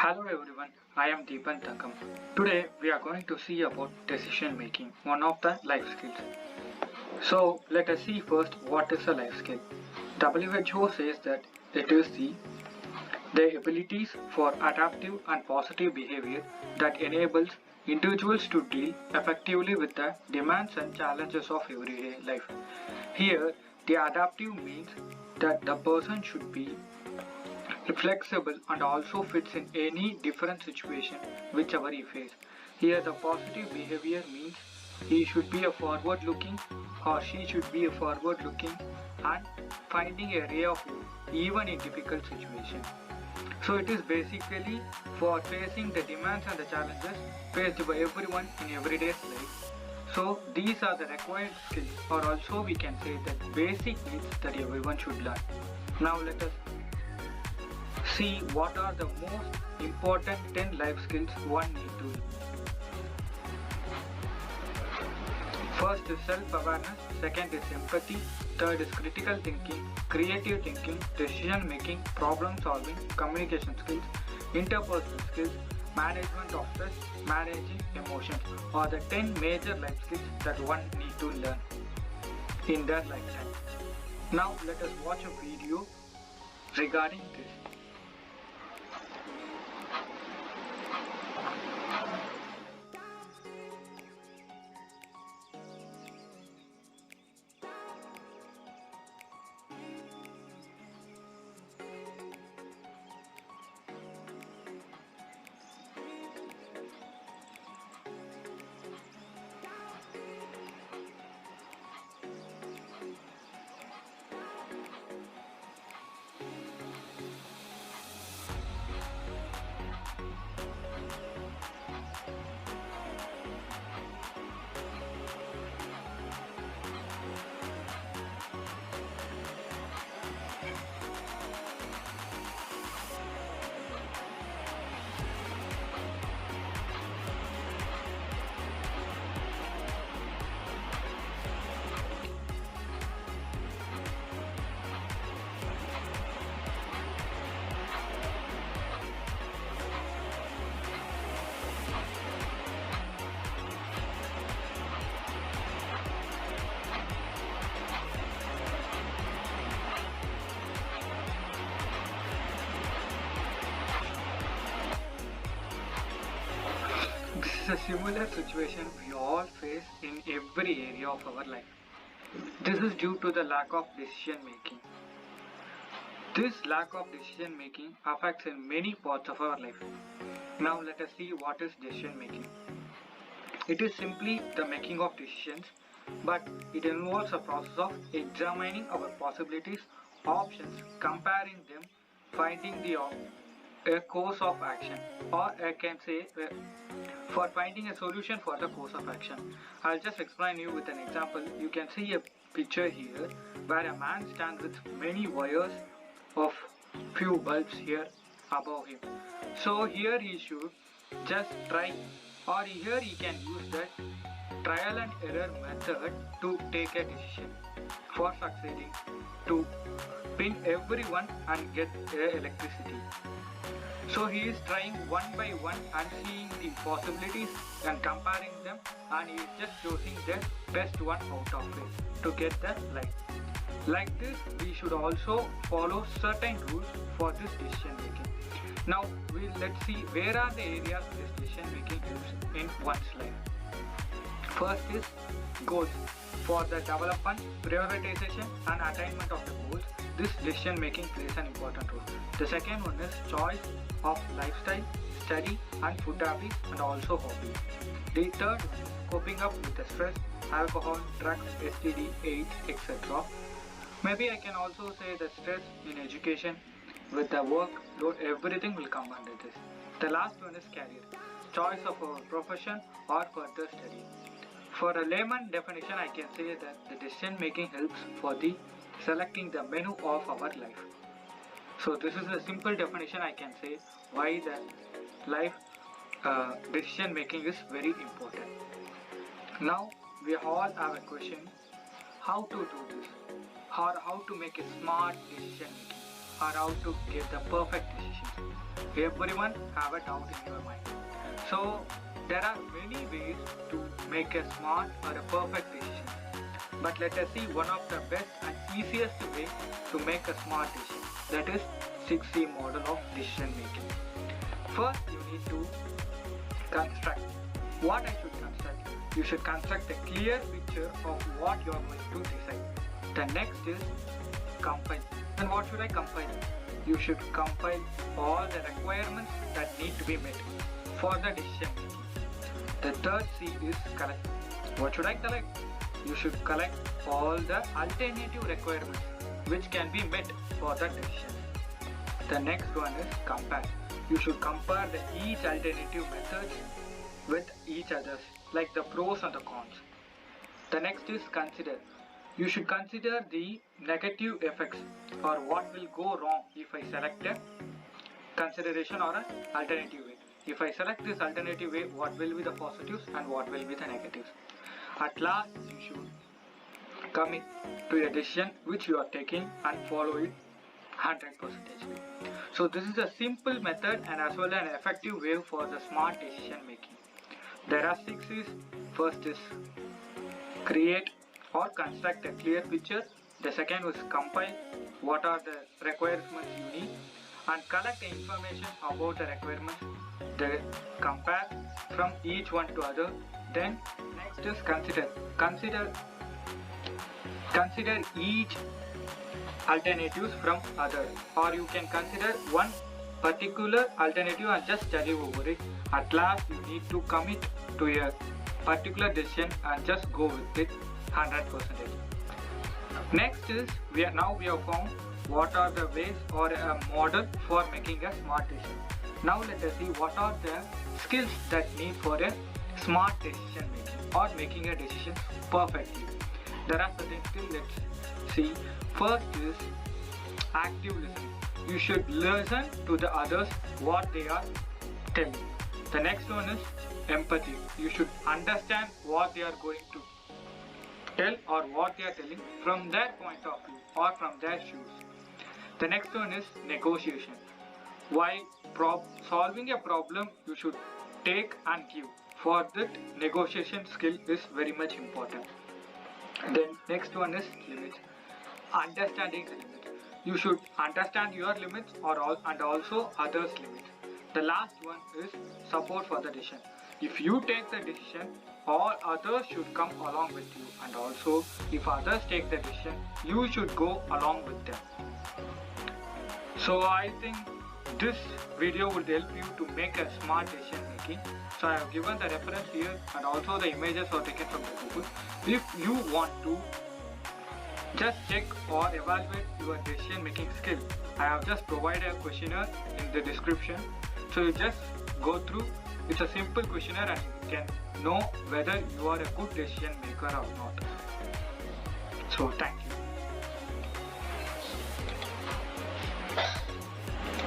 Hello everyone, I am Deepan Tangam. Today we are going to see about decision making, one of the life skills. So let us see first what is a life skill. WHO says that it is the abilities for adaptive and positive behavior that enables individuals to deal effectively with the demands and challenges of everyday life. Here, the adaptive means that the person should be flexible and also fits in any different situation whichever he face. Here the positive behavior means he should be a forward looking or she should be a forward looking and finding a ray of hope even in difficult situation. So it is basically for facing the demands and the challenges faced by everyone in everyday life. So these are the required skills, or also we can say that basic needs that everyone should learn. Now let us see what are the most important 10 life skills one need to learn. First is self-awareness, second is empathy, third is critical thinking, creative thinking, decision making, problem solving, communication skills, interpersonal skills, management of stress, managing emotions are the 10 major life skills that one need to learn in their lifetime. Now let us watch a video regarding this. This is a similar situation we all face in every area of our life. This is due to the lack of decision making. This lack of decision making affects in many parts of our life. Now let us see what is decision making. It is simply the making of decisions, but it involves a process of examining our possibilities, options, comparing them, finding a course of action, or I can say for finding a solution for the course of action. I'll just explain you with an example. You can see a picture here where a man stands with many wires of few bulbs here above him. So here he should just try, or here he can use that trial and error method to take a decision for succeeding to pin everyone and get electricity. So he is trying one by one and seeing the possibilities and comparing them, and he is just choosing the best one out of it to get the light. Like this, we should also follow certain rules for this decision making. Now let's see where are the areas this decision making helps in one's life. First is goals. For the development, prioritization and attainment of the goals, this decision making plays an important role. The second one is choice of lifestyle, study and food habits and also hobbies. The third one is coping up with the stress, alcohol, drugs, STD, AIDS, etc. Maybe I can also say that stress in education, with the work load, everything will come under this. The last one is career, choice of our profession or further study. For a layman definition, I can say that the decision making helps for the selecting the menu of our life. So this is a simple definition I can say why the life decision making is very important. Now we all have a question: how to do this, or how to make a smart decision making, or how to get the perfect decision. everyone have a doubt in your mind. So there are many ways to make a smart or a perfect decision. But let us see one of the best and easiest way to make a smart decision. That is 6C model of decision making. First, you need to construct. What I should construct? You should construct a clear picture of what you are going to decide. The next is compile. Then what should I compile? You should compile all the requirements that need to be met for the decision making. The third C is collect. What should I collect? You should collect all the alternative requirements which can be met for the decision. The next one is compare. You should compare each alternative methods with each others, like the pros and the cons. The next is consider. You should consider the negative effects or what will go wrong if I select a consideration or an alternative way. If I select this alternative way, what will be the positives and what will be the negatives. At last, you should commit to a decision which you are taking and follow it 100%. So this is a simple method and as well an effective way for the smart decision making. There are 6 C's. First is create or construct a clear picture. The second is compile. What are the requirements you need? And collect the information about the requirements. Then compare from each one to other. Then next is consider. Consider each alternatives from other, or you can consider one particular alternative and just study over it. At last, you need to commit to a particular decision and just go with it 100%. Next is we have found what are the ways or a model for making a smart decision. Now let us see what are the skills that need for a smart decision making or making a decision perfectly. There are certain skills. Let's see. First is active listening. You should listen to the others what they are telling. The next one is empathy. You should understand what they are going to tell or what they are telling from their point of view or from their shoes. The next one is negotiation. While solving a problem, you should take and give. For that, negotiation skill is very much important. Then next one is limits. Understanding the limits. You should understand your limits and also others' limits. The last one is support for the decision. If you take the decision, all others should come along with you, and also if others take the decision, you should go along with them. So I think this video would help you to make a smart decision making. So I have given the reference here and also the images are taken from the Google. If you want to just check or evaluate your decision making skill, I have just provided a questionnaire in the description. So you just go through. It's a simple questionnaire and you can know whether you are a good decision maker or not. So thank you.